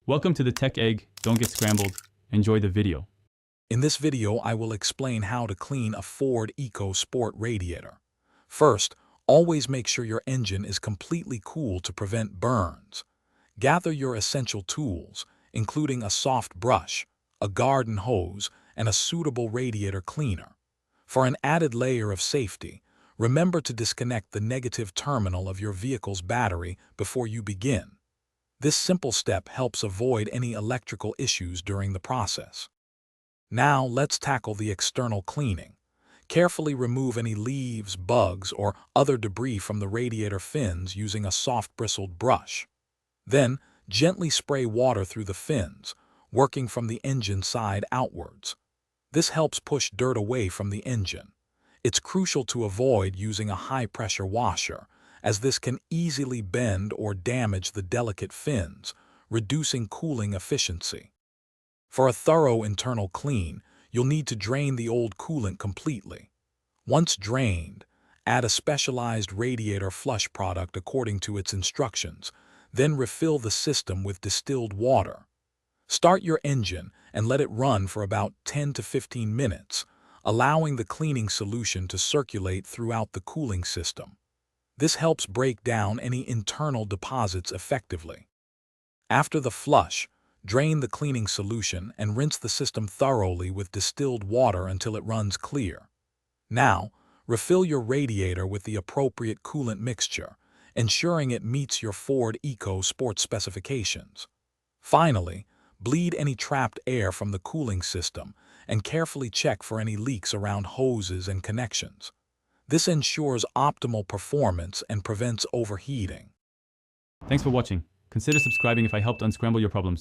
Welcome to the Tech Egg. Don't get scrambled. Enjoy the video. In this video, I will explain how to clean a Ford Ecosport radiator. First, always make sure your engine is completely cool to prevent burns. Gather your essential tools, including a soft brush, a garden hose, and a suitable radiator cleaner. For an added layer of safety, remember to disconnect the negative terminal of your vehicle's battery before you begin. This simple step helps avoid any electrical issues during the process. Now let's tackle the external cleaning. Carefully remove any leaves, bugs, or other debris from the radiator fins using a soft bristled brush. Then, gently spray water through the fins, working from the engine side outwards. This helps push dirt away from the engine. It's crucial to avoid using a high-pressure washer, as this can easily bend or damage the delicate fins, reducing cooling efficiency. For a thorough internal clean, you'll need to drain the old coolant completely. Once drained, add a specialized radiator flush product according to its instructions, then refill the system with distilled water. Start your engine and let it run for about 10 to 15 minutes, allowing the cleaning solution to circulate throughout the cooling system. This helps break down any internal deposits effectively. After the flush, drain the cleaning solution and rinse the system thoroughly with distilled water until it runs clear. Now, refill your radiator with the appropriate coolant mixture, ensuring it meets your Ford Ecosport specifications. Finally, bleed any trapped air from the cooling system and carefully check for any leaks around hoses and connections. This ensures optimal performance and prevents overheating. Thanks for watching. Consider subscribing if I helped unscramble your problems.